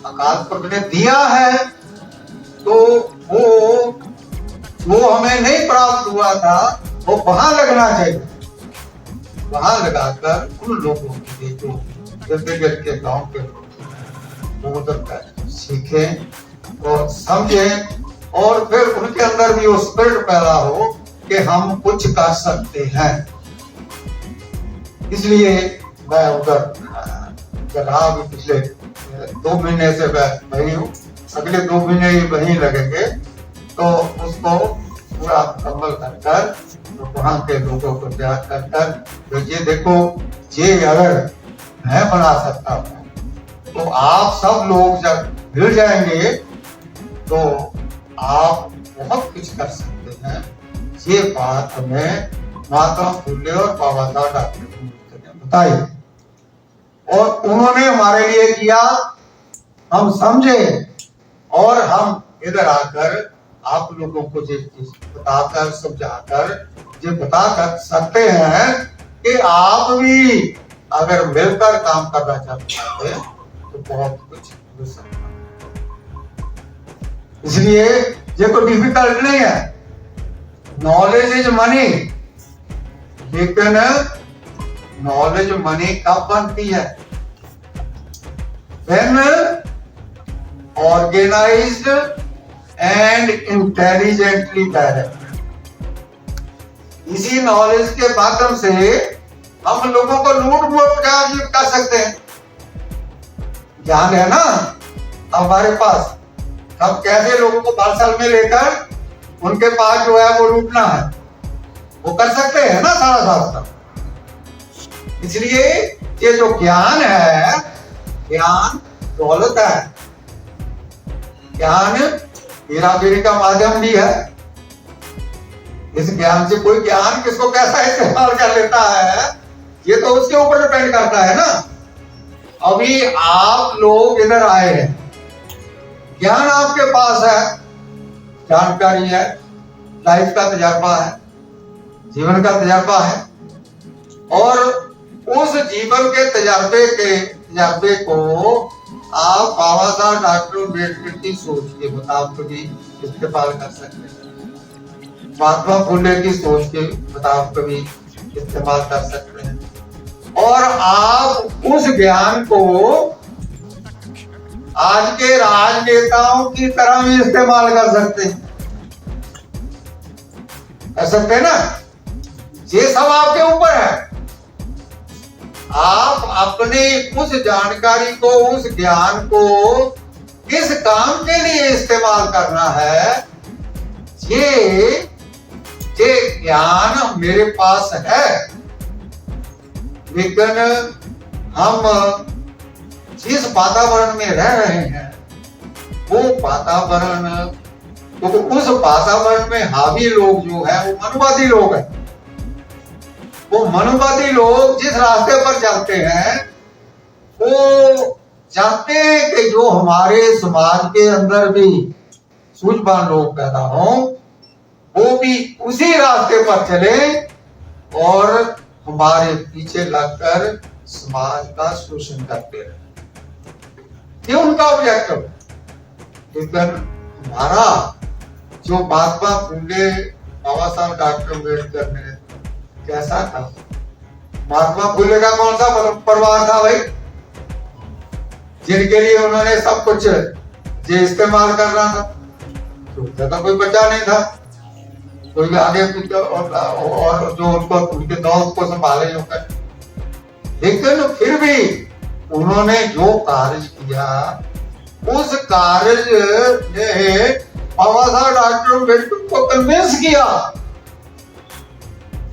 Speaker 2: अकाल पुरख ने दिया है, तो वो हमें नहीं प्राप्त हुआ था, वो वहां लगना चाहिए, वहां लगाकर उन लोगों के लिए जो इर्द-गिर्द के गांव के लोग उधर सीखें और समझें, और फिर उनके अंदर भी वो स्पिरिट पैदा हो कि हम कुछ कर सकते हैं। इसलिए मैं उधर जगह भी पिछले 2 महीने से वही हूँ, अगले 2 महीने ही वहीं लगेंगे, तो उसको पूरा मुकम्मल कर कर तो वहाँ के लोगों को तैयार कर कर, तो ये देखो, ये अगर मैं बना सकता हूँ तो आप सब लोग जब मिल जाएंगे तो आप बहुत कुछ कर सकते हैं। ये बात हमें महात्मा फुले और बाबा साहब डॉक्टर अम्बेडकर ने बताई और उन्होंने हमारे लिए किया, हम समझे और हम इधर आकर आप लोगों को ये बताकर समझाकर ये बता कर सकते हैं कि आप भी अगर मिलकर काम करना चाहते हैं तो बहुत कुछ हो सकता है। इसलिए ये कोई डिफिकल्ट नहीं है। नॉलेज इज मनी, लेकिन नॉलेज मनी कब बनती है? When organized and intelligently direct. इसी नॉलेज के माध्यम से हम लोगों को लूट मोट कर सकते हैं। ज्ञान है ना हमारे पास, हम कैसे लोगों को पार्सल में लेकर उनके पास जो है वो लूटना है, वो कर सकते हैं ना सारा शास्त्र। इसलिए ये जो ज्ञान है, ज्ञान दौलत है, ज्ञान हेराफेरी का माध्यम भी है। इस ज्ञान से कोई ज्ञान किसको कैसा इस्तेमाल कर लेता है ये तो उसके ऊपर डिपेंड करता है ना। अभी आप लोग इधर आए हैं, ज्ञान आपके पास है, जानकारी है, लाइफ का तजर्बा है, जीवन का तजर्बा है, और उस जीवन के तजर्बे को आप बाबा साहब डॉक्टर अम्बेडकर की सोच के मुताबिक भी इस्तेमाल कर सकते हैं, महात्मा फुले की सोच के मुताबिक भी इस्तेमाल कर सकते हैं, और आप उस ज्ञान को आज के राजनेताओं की तरह भी इस्तेमाल कर सकते हैं। कर सकते हैं ना? ये सब आपके ऊपर है। आप अपने उस जानकारी को, उस ज्ञान को किस काम के लिए इस्तेमाल करना है, ये ज्ञान मेरे पास है, लेकिन हम जिस वातावरण में रह रहे हैं वो वातावरण, तो उस वातावरण में हावी लोग जो है वो मनुवादी लोग हैं। वो मनुवादी लोग जिस रास्ते पर चलते हैं वो चाहते हैं कि जो हमारे समाज के अंदर भी सूझबूझ लोग पैदा हों, वो भी उसी रास्ते पर चले और हमारे पीछे लगकर समाज का शोषण करते रहे। ये उनका ऑब्जेक्टिव है। लेकिन हमारा जो महात्मा फुले, बाबा साहब डॉक्टर अम्बेडकर ने कैसा था? महात्मा फुले का कौन सा परिवार था भाई, जिनके लिए उन्होंने सब कुछ ये इस्तेमाल करना था? तो कोई बच्चा नहीं था, कोई आगे पीछे और जो उनको उनके दोस्त को संभाले जो कर। लेकिन फिर भी उन्होंने जो कार्य किया, उस कार्य ने बाबा साहब डॉक्टर अम्बेडकर को कन्विंस किया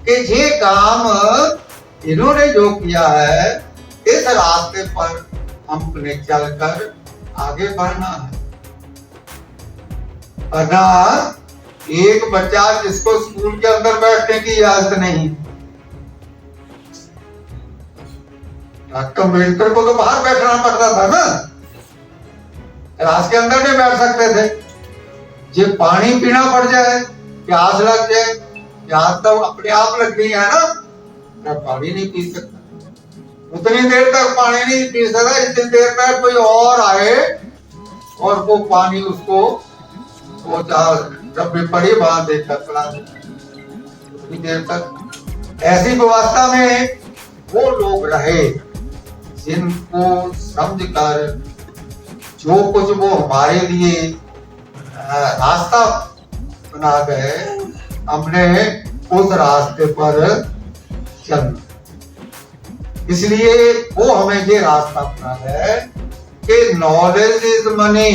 Speaker 2: कि ये काम इन्होंने जो किया है, इस रास्ते पर हमने चलकर आगे बढ़ना है। वरना एक बच्चा जिसको स्कूल के अंदर बैठने की इजाजत नहीं, डॉक्टर अम्बेडकर को तो बाहर बैठना पड़ता था ना, क्लास के अंदर नहीं बैठ सकते थे। ये पानी पीना पड़ जाए, प्यास लग जाए, प्यास तो अपने आप लगनी है ना, मैं पानी नहीं पी सकता। उतनी देर तक पानी नहीं पी सकता जितनी देर तक कोई और आए और वो पानी उसको वो डब्बे पड़ी वहां देकर पिला दे। उतनी देर तक ऐसी व्यवस्था में वो लोग रहे जिनको समझकर जो कुछ वो हमारे लिए रास्ता बना गए, हमने उस रास्ते पर चलना। इसलिए वो हमें ये रास्ता अपना है कि नॉलेज इज मनी।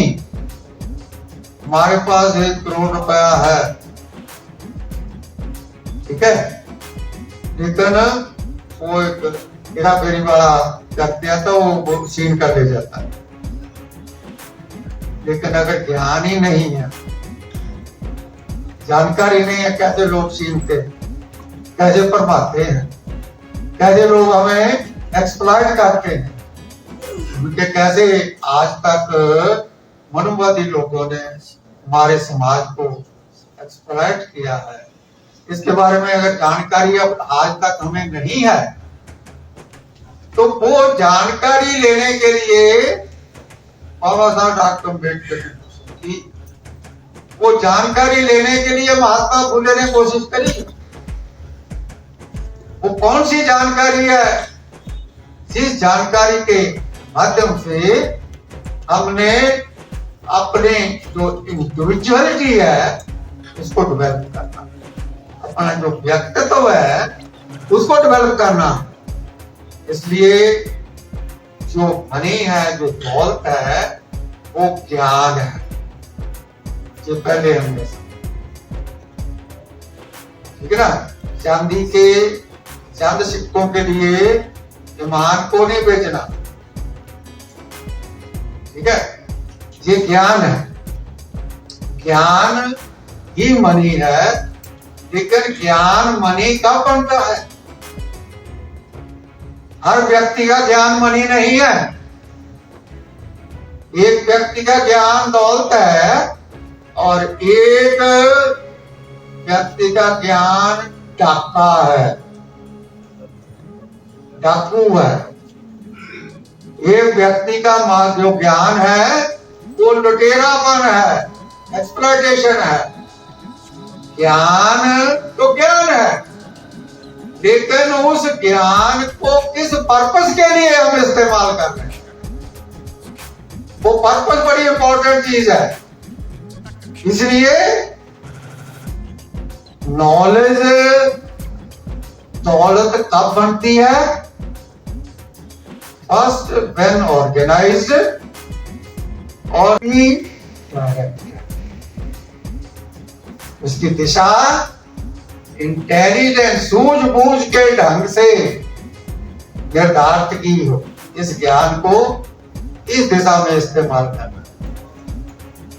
Speaker 2: हमारे पास 1 करोड़ रुपया है, ठीक है, लेकिन वो एक हेरा फेरी वाला करते हैं तो वो छीन कर ले जाता है। लेकिन अगर ज्ञान ही नहीं है, जानकारी नहीं है, कैसे लोग छीनते, कैसे परमाते हैं, कैसे लोग हमें एक्सप्लॉइट करते हैं, उनके कैसे आज तक मनुवादी लोगों ने हमारे समाज को एक्सप्लॉइट किया है, इसके बारे में अगर जानकारी अब आज तक हमें नहीं है, तो वो जानकारी लेने के लिए बाबा साहब डॉक्टर अम्बेडकर की, वो जानकारी लेने के लिए महात्मा फुले ने कोशिश करी। वो कौन सी जानकारी है जिस जानकारी के माध्यम से हमने अपने जो इंडिविजुअलिटी है उसको डेवलप करना, अपना जो व्यक्तित्व है उसको डेवलप करना। इसलिए जो मनी है, जो दौलत है, वो ज्ञान है, जो पहले हमने, ठीक है ना। चांद सिक्कों के लिए ईमान को नहीं बेचना, ठीक है, ये ज्ञान है, ज्ञान ही मनी है। लेकिन ज्ञान मनी कब बनता है? हर व्यक्ति का ज्ञान मनी नहीं है। एक व्यक्ति का ज्ञान दौलत है और एक व्यक्ति का ज्ञान डाका है, डाकू है। एक व्यक्ति का जो ज्ञान है वो लुटेरापन है, एक्सप्लॉयटेशन है। ज्ञान तो ज्ञान है, लेकिन उस ज्ञान को किस पर्पस के लिए हम इस्तेमाल कर रहे हैं, वो पर्पस बड़ी इंपॉर्टेंट चीज है। इसलिए नॉलेज दौलत कब बनती है? फर्स्ट व्हेन ऑर्गेनाइज्ड और उसकी दिशा इंटेलिजेंस, सूझबूझ के ढंग से निर्धारित की हो। इस ज्ञान को इस दिशा में इस्तेमाल करना,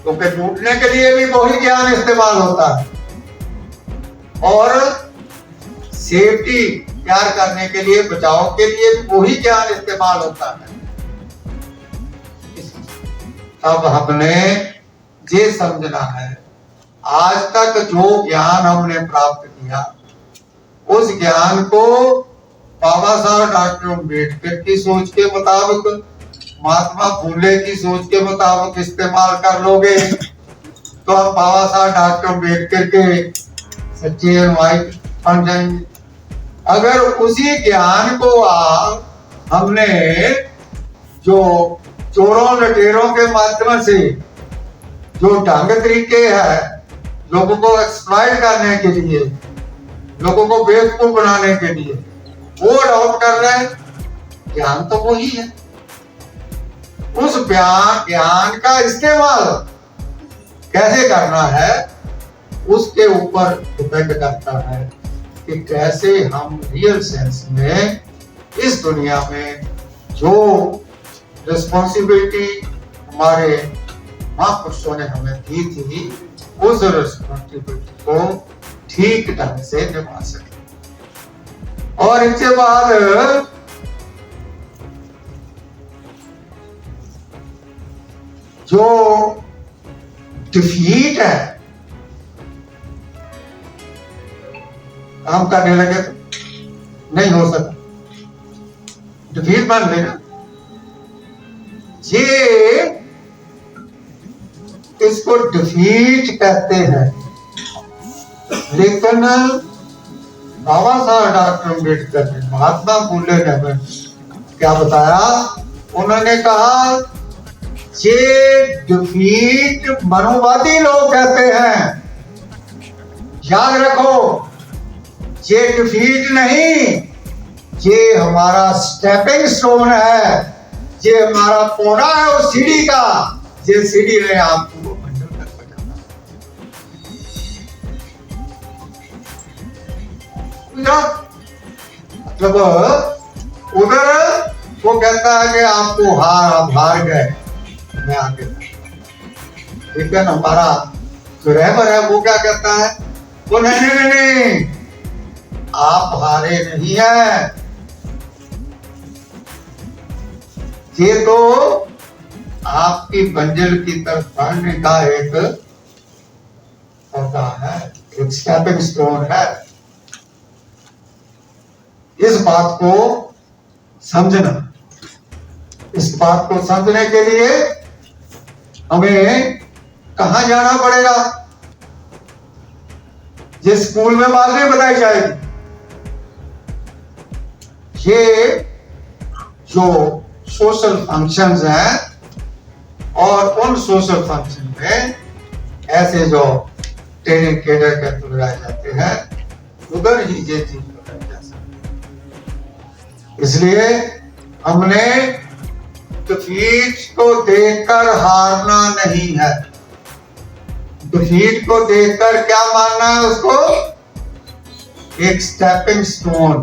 Speaker 2: क्योंकि लूटने के लिए भी वही ज्ञान इस्तेमाल होता है और सेफ्टी तैयार करने के लिए, बचाव के लिए भी वही ज्ञान इस्तेमाल होता है। अब हमने ये समझना है, आज तक जो ज्ञान हमने प्राप्त किया, उस ज्ञान को बाबा साहब डॉक्टर अम्बेडकर की सोच के मुताबिक, महात्मा फुले की सोच के मुताबिक इस्तेमाल कर लोगे तो हम बाबा साहब डॉक्टर अम्बेडकर के सच्चे अनुयायी बन जाएंगे। अगर उसी ज्ञान को हमने जो चोरों लुटेरों के माध्यम से जो ढंग तरीके है लोगों को एक्सप्लॉइट करने के लिए, लोगों को बेवकूफ बनाने के लिए, वो अडॉप्ट कर रहे हैं, ज्ञान तो वही है। उस ज्ञान का इस्तेमाल कैसे करना है उसके ऊपर डिपेंड करता है कि कैसे हम रियल सेंस में इस दुनिया में जो रिस्पॉन्सिबिलिटी हमारे महापुरुषों ने हमें दी थी, उस रिस्पॉन्सिबिलिटी को ठीक ढंग से निभा सके। और इसके बाद जो डिफीट है, काम करने लगे तो नहीं हो सकता, डिफीट मान लेना, ये इसको डिफीट कहते हैं। लेकिन बाबा साहब डॉक्टर अम्बेडकर ने, महात्मा फुले ने हमें क्या बताया? उन्होंने कहा ये डिफीट मनुवादी लोग कहते हैं, याद रखो, ये डिफीट नहीं, ये हमारा स्टेपिंग स्टोन है, ये हमारा पौधा है उस सीढ़ी का, ये सीढ़ी ने आपको मंजिल तक पहुंचाना। मतलब उधर वो कहता है कि आपको आप हार गए, मैं आगे। लेकिन हमारा जो रहबर है वो क्या कहता है, वो नहीं, आप हारे नहीं है, ये तो आपकी मंजिल की तरफ बढ़ने का एक पौधा है, एक स्टेपिंग स्टोन है। इस बात को समझना, इस बात को समझने के लिए हमें कहां जाना पड़ेगा? ये स्कूल में बात नहीं बताई जाएगी। ये जो सोशल फंक्शंस हैं और उन सोशल फंक्शन में ऐसे जो ट्रेनिंग केडर के बुलाए जाते हैं, उधर ही ये चीज बताई जा सकती। इसलिए हमने डिफीट को देखकर हारना नहीं है, डिफीट को देखकर क्या मानना है उसको, एक स्टेपिंग स्टोन।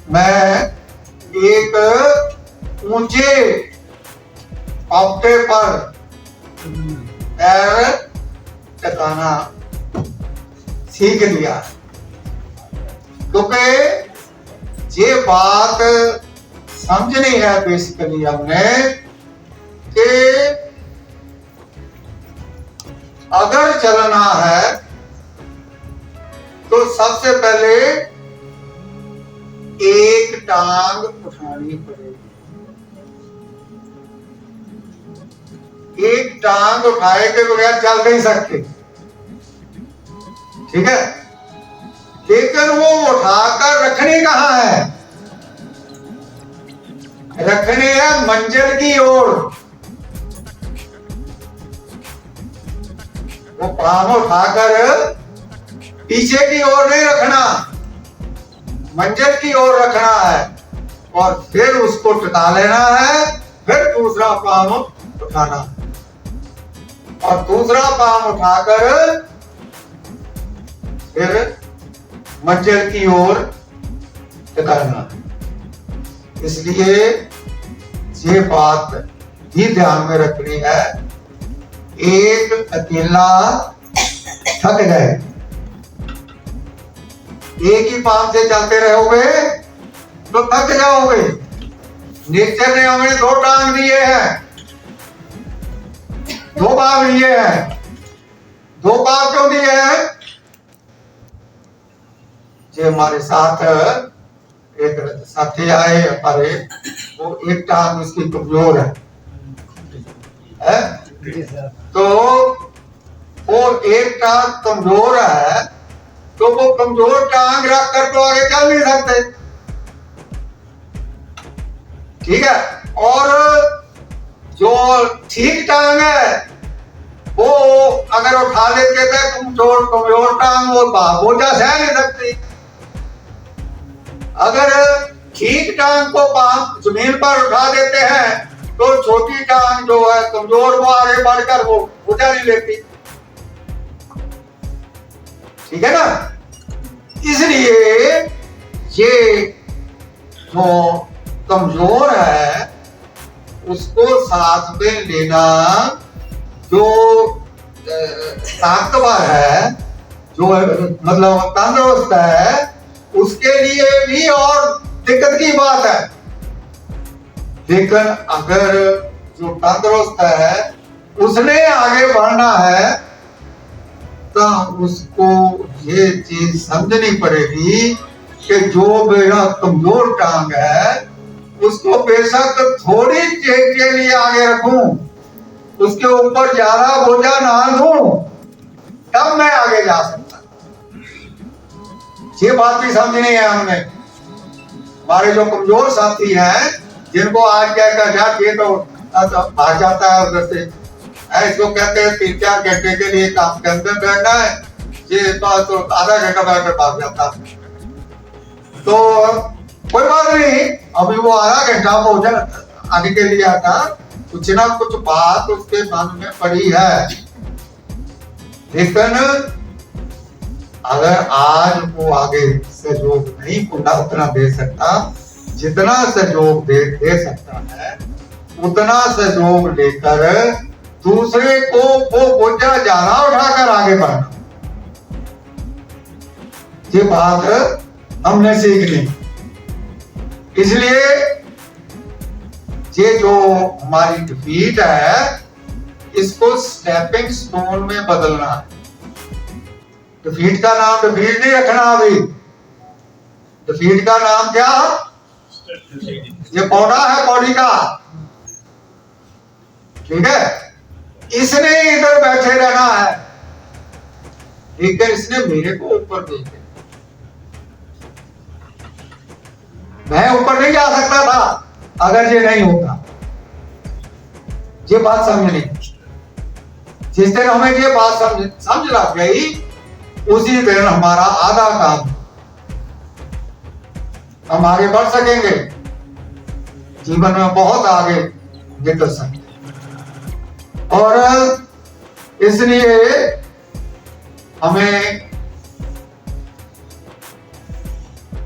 Speaker 2: मैं एक ऊंचे औहदे पर पैर टिकाना सीख लिया, क्योंकि ये बात समझनी है बेसिकली हमने कि अगर चलना है तो सबसे पहले एक टांग उठानी पड़ेगी। एक टांग उठाए के बगैर चल नहीं सकते, ठीक है? लेकिन वो उठाकर रखनी कहां है? रखनी है मंजिल की ओर। वो पांव उठाकर पीछे की ओर नहीं रखना, मंजिल की ओर रखना है, और फिर उसको टिका लेना है, फिर दूसरा पांव उठाना, और दूसरा पांव उठाकर फिर मंजिल की ओर टिकाना। इसलिए ये बात भी ध्यान में रखनी है, एक अकेला थक जाए, एक ही पांव से चलते रहोगे तो थक जाओगे। नेचर ने हमें दो टांग दिए हैं, दो पांव दिए हैं। दो पांव क्यों दिए हैं? जो हमारे साथ एक साथी आए हमारे, वो एक टांग उसकी कमजोर है? तो वो एक टांग कमजोर है, तो वो कमजोर टांग रख कर तो आगे चल नहीं सकते, ठीक है? और जो ठीक टांग है वो अगर उठा लेते थे कमजोर टांग, वो बोझा सह नहीं सकती। अगर ठीक टांग को जमीन पर उठा देते हैं तो छोटी टांग जो है कमजोर, वो आगे बढ़कर वो बोझा नहीं लेती, ठीक है ना? इसलिए ये जो कमजोर है उसको साथ में लेना, जो ताकतवर है, जो मतलब तंदुरुस्त है, उसके लिए भी और दिक्कत की बात है। लेकिन अगर जो तंदुरुस्त है उसने आगे बढ़ना है तो उसको ये चीज समझनी पड़ेगी कि जो मेरा कमजोर टांग है उसको बेशक थोड़ी चेक के लिए आगे रखूं, उसके ऊपर ज्यादा बोझा ना दूं, तब मैं आगे जा सकता। ये बात भी समझनी है हमने। हमारे जो कमजोर साथी हैं, जिनको आज कहकर जाके तो भाग जाता है उधर से, इसको कहते हैं 3-4 घंटे के लिए काम के अंदर बैठना है, ये तो आधा घंटा बैठकर भाग जाता है। तो कोई बात नहीं, अभी वो आधा घंटा भोजन आने के लिए आता, कुछ ना कुछ बात उसके मन में पड़ी है, लेकिन अगर आज वो आगे सहयोग नहीं उतना दे सकता, जितना सहयोग दे सकता है उतना सहयोग लेकर दूसरे को वो बोझा जाना उठाकर आगे बढ़ना, ये बात हमने सीख ली। इसलिए ये जो हमारी डिफीट है इसको स्टेपिंग स्टोन में बदलना है। डिफीट का नाम डिफीट नहीं रखना, अभी डिफीट का नाम क्या, ये पौधा है पौड़ी का, ठीक है। इसने इधर बैठे रहना है, लेकिन इसने मेरे को ऊपर देखे, मैं ऊपर नहीं जा सकता था अगर ये नहीं होता। ये बात समझनी, जिस दिन हमें ये बात समझ लग गई उसी दिन हमारा आधा काम, हम आगे बढ़ सकेंगे, जीवन में बहुत आगे निकल सकते। और इसलिए हमें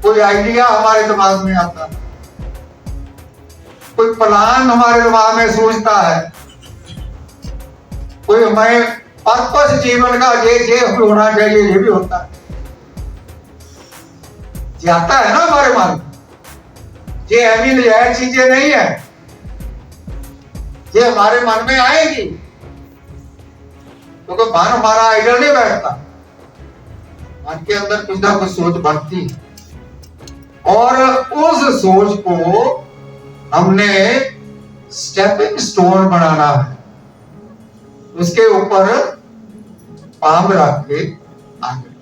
Speaker 2: कोई आइडिया हमारे दिमाग में आता है, कोई प्लान हमारे दिमाग में सोचता है, कोई हमें पर्पस जीवन का ये होना चाहिए, ये भी होता है, ये आता है ना हमारे मन में। ये अमीन यह चीजें नहीं है, ये हमारे मन में आएगी, क्योंकि मन हमारा आइडल नहीं बैठता, मन के अंदर कुछ ना कुछ सोच बनती है, और उस सोच को हमने स्टेपिंग स्टोन बनाना है, उसके ऊपर पाम रख के आगे।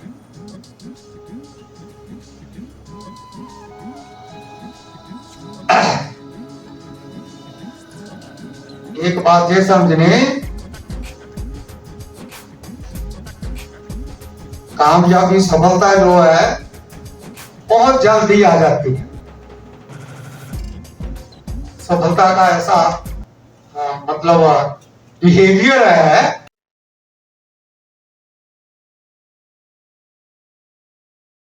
Speaker 2: एक बात ये समझने, कामयाबी सफलता जो है बहुत जल्दी आ जाती है। सफलता का ऐसा मतलब बिहेवियर है